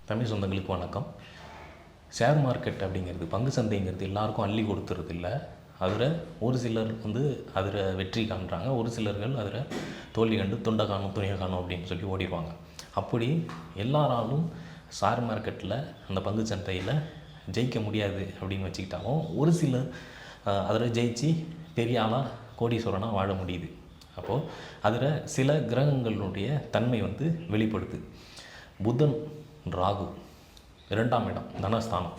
தமிழ் சொந்தங்களுக்கு வணக்கம். Share market அப்படிங்கிறது, பங்கு சந்தைங்கிறது எல்லாருக்கும் அள்ளி கொடுத்துறது இல்லை. அதில் ஒரு சிலர் அதில் வெற்றி காண்றாங்க, ஒரு சிலர்கள் அதில் தோல்வி கண்டு தொண்டை காணும் துணியை காணும் அப்படின்னு சொல்லி ஓடிடுவாங்க. அப்படி எல்லாராலும் ஷேர் மார்க்கெட்டில் அந்த பங்கு சந்தையில் ஜெயிக்க முடியாது அப்படின்னு வச்சுக்கிட்டாலும் ஒரு சிலர் அதில் ஜெயிச்சு பெரிய ஆளாக கோடீஸ்வரனாக வாழ முடியுது. அப்போது அதில் சில கிரகங்களுடைய தன்மை வெளிப்படுது. புதன், ராகு 2ஆம் இடம் தனஸ்தானம்.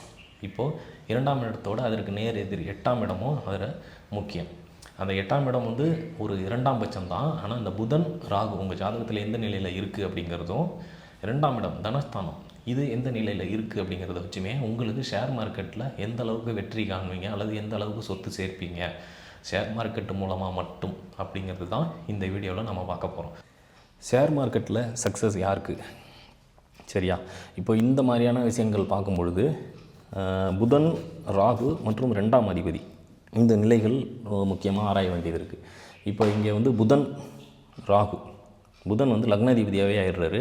இப்போது 2ஆம் இடத்தோடு அதற்கு நேர் எதிர் 8ஆம் இடமும் அதில் முக்கியம். அந்த 8ஆம் இடம் ஒரு 2ஆம் பட்சம் தான். ஆனால் இந்த புதன் ராகு உங்கள் ஜாதகத்தில் எந்த நிலையில் இருக்குது அப்படிங்கிறதும், 2ஆம் இடம் தனஸ்தானம் இது எந்த நிலையில் இருக்குது அப்படிங்கிறத வச்சுமே உங்களுக்கு ஷேர் மார்க்கெட்டில் எந்த அளவுக்கு வெற்றி காணுவீங்க அல்லது எந்த அளவுக்கு சொத்து சேர்ப்பீங்க ஷேர் மார்க்கெட்டு மூலமாக மட்டும் அப்படிங்கிறது தான் இந்த வீடியோவில் நம்ம பார்க்க போகிறோம். ஷேர் மார்க்கெட்டில் சக்ஸஸ் யாருக்கு? சரியா, இப்போ இந்த மாதிரியான விஷயங்கள் பார்க்கும் பொழுது புதன், ராகு மற்றும் 2ஆம் அதிபதி இந்த நிலைகள் முக்கியமாக ஆராய வேண்டியது இருக்குது. இப்போ இங்கே புதன் ராகு, புதன் லக்னாதிபதியாகவே ஆயிடுறாரு,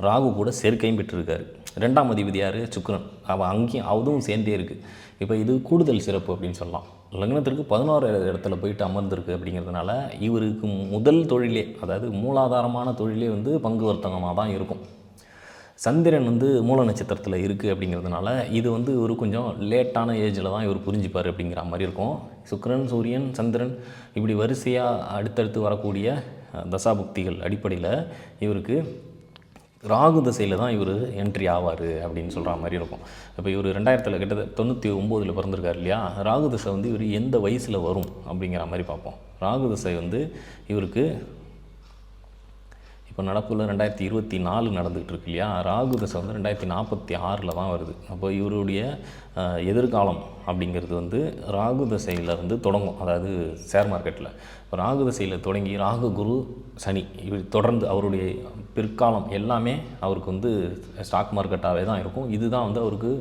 ராகு கூட சேர்க்கையும் பெற்றிருக்காரு. 2ஆம் அதிபதி யார்? சுக்கிரன். அவள் அங்கேயும் அதுவும் சேர்ந்தே இருக்குது. இப்போ இது கூடுதல் சிறப்பு அப்படின்னு சொல்லலாம். லக்னத்திற்கு 11 இடத்துல போயிட்டு அமர்ந்திருக்கு. அப்படிங்கிறதுனால இவருக்கு முதல் தொழிலே, அதாவது மூலாதாரமான தொழிலே பங்கு வர்த்தகமாக தான் இருக்கும். சந்திரன் மூல நட்சத்திரத்தில் இருக்குது. அப்படிங்கிறதுனால இது ஒரு கொஞ்சம் லேட்டான ஏஜில் தான் இவர் புரிஞ்சுப்பார் அப்படிங்கிற மாதிரி இருக்கும். சுக்கிரன், சூரியன், சந்திரன் இப்படி வரிசையாக அடுத்தடுத்து வரக்கூடிய தசாபுக்திகள் அடிப்படையில் இவருக்கு ராகு தசையில் தான் இவர் என்ட்ரி ஆவார் அப்படின்னு சொல்கிற மாதிரி இருக்கும். இப்போ இவர் 2000 கிட்டத்தட்ட 99 பிறந்திருக்கார் இல்லையா. ராகு தசை இவர் எந்த வயசில் வரும் அப்படிங்கிற மாதிரி பார்ப்போம். ராகு தசை இவருக்கு இப்போ நடப்பில் 2024 நடந்துகிட்டு இருக்கு இல்லையா. ராகு தசை 2046 தான் வருது. அப்போ இவருடைய எதிர்காலம் அப்படிங்கிறது ராகு தசையிலேருந்து தொடங்கும். அதாவது ஷேர் மார்க்கெட்டில் இப்போ ராகு தசையில் தொடங்கி ராகு, குரு, சனி இவர் தொடர்ந்து அவருடைய பிற்காலம் எல்லாமே அவருக்கு ஸ்டாக் மார்க்கெட்டாகவே தான் இருக்கும். இதுதான் அவருக்கு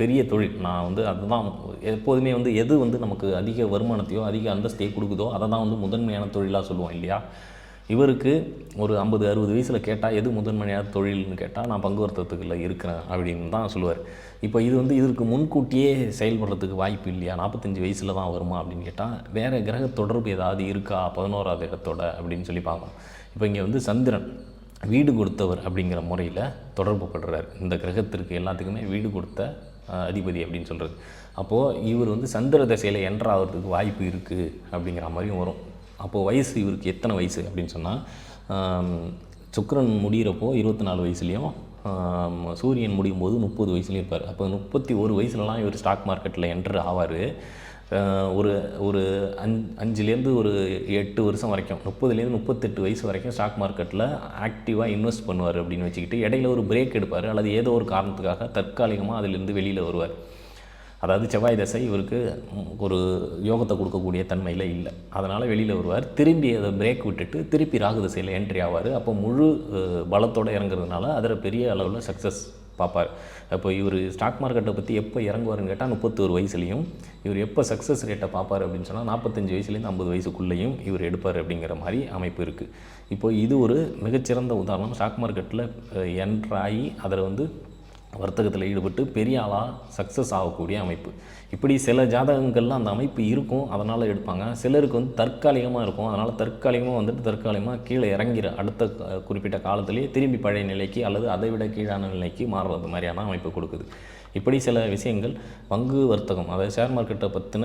பெரிய தொழில். நான் அதுதான் எப்போதுமே எது நமக்கு அதிக வருமானத்தையோ அதிக அந்தஸ்தையோ கொடுக்குதோ அதை தான் முதன்மையான தொழிலாக சொல்லுவோம் இல்லையா. இவருக்கு ஒரு 50-60 வயசில் கேட்டால் எது முதன்மையான தொழில்னு கேட்டால் நான் பங்கு வர்த்தகத்துக்குள்ள இருக்கிறேன் அப்படின்னு தான் சொல்லுவார். இப்போ இது இதற்கு முன்கூட்டியே செயல்படுறதுக்கு வாய்ப்பு இல்லையா, 45 வயசில் தான் வருமா அப்படின்னு கேட்டால் வேறு கிரக தொடர்பு ஏதாவது இருக்கா 11ஆவது இடத்தோட அப்படின்னு சொல்லி பார்க்கணும். இப்போ இங்கே சந்திரன் வீடு கொடுத்தவர் அப்படிங்கிற முறையில் தொடர்பு படுறார். இந்த கிரகத்திற்கு எல்லாத்துக்குமே வீடு கொடுத்த அதிபதி அப்படின்னு சொல்கிறது. அப்போது இவர் சந்திர தசையில் என்ட்ராகிறதுக்கு வாய்ப்பு இருக்குது அப்படிங்கிற மாதிரியும் வரும். அப்போது வயசு இவருக்கு எத்தனை வயசு அப்படின்னு சொன்னால், சுக்கிரன் முடிகிறப்போ 24 வயசுலேயும் சூரியன் முடியும் போது 30 வயசுலேயும் இருப்பார். அப்போ 31 வயசுலலாம் இவர் ஸ்டாக் மார்க்கெட்டில் என்ட்ரு ஆவார். ஒரு 5லேருந்து ஒரு 8 வருஷம் வரைக்கும், 30லேருந்து 38 வயசு வரைக்கும் ஸ்டாக் மார்க்கெட்டில் ஆக்டிவாக இன்வெஸ்ட் பண்ணுவார் அப்படின்னு வச்சுக்கிட்டு இடையில ஒரு பிரேக் எடுப்பார் அல்லது ஏதோ ஒரு காரணத்துக்காக தற்காலிகமாக அதிலிருந்து வெளியில் வருவார். அதாவது செவ்வாய் தசை இவருக்கு ஒரு யோகத்தை கொடுக்கக்கூடிய தன்மையில் இல்லை, அதனால் வெளியில் வருவார். திரும்பி அதை பிரேக் விட்டுட்டு திருப்பி ராகு தசையில் என்ட்ரி ஆவார். அப்போ முழு பலத்தோடு இறங்குறதுனால அதில் பெரிய அளவில் சக்ஸஸ் பார்ப்பார். அப்போ இவர் ஸ்டாக் மார்க்கெட்டை பற்றி எப்போ இறங்குவார்னு கேட்டால் 31 வயசுலேயும், இவர் எப்போ சக்ஸஸ் ரேட்டை பார்ப்பார் அப்படின்னு சொன்னால் 45 வயசுலேருந்து 50 வயசுக்குள்ளேயும் இவர் எடுப்பார் அப்படிங்கிற மாதிரி அமைப்பு இருக்குது. இப்போ இது ஒரு மிகச்சிறந்த உதாரணம். ஸ்டாக் மார்க்கெட்டில் என்ட்ராகி அதில் வர்த்தகத்தில் ஈடுபட்டு பெரிய ஆளாக சக்ஸஸ் ஆகக்கூடிய அமைப்பு. இப்படி சில ஜாதகங்கள்லாம் அந்த அமைப்பு இருக்கும், அதனால் எடுப்பாங்க. சிலருக்கு தற்காலிகமாக இருக்கும், அதனால் தற்காலிகமாக தற்காலிகமாக கீழே இறங்கிற அடுத்த குறிப்பிட்ட காலத்திலேயே திரும்பி பழைய நிலைக்கு அல்லது அதை விட கீழான நிலைக்கு மாறுறது மாதிரியான அமைப்பு கொடுக்குது. இப்படி சில விஷயங்கள் பங்கு வர்த்தகம், அதாவது ஷேர் மார்க்கெட்டை பற்றின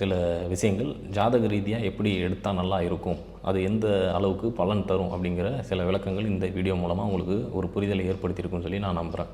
சில விஷயங்கள் ஜாதக ரீதியாக எப்படி எடுத்தால் நல்லா இருக்கும், அது எந்த அளவுக்கு பலன் தரும் அப்படிங்கிற சில விளக்கங்கள் இந்த வீடியோ மூலமாக உங்களுக்கு ஒரு புரிதலை ஏற்படுத்தியிருக்குன்னு சொல்லி நான் நம்புகிறேன்.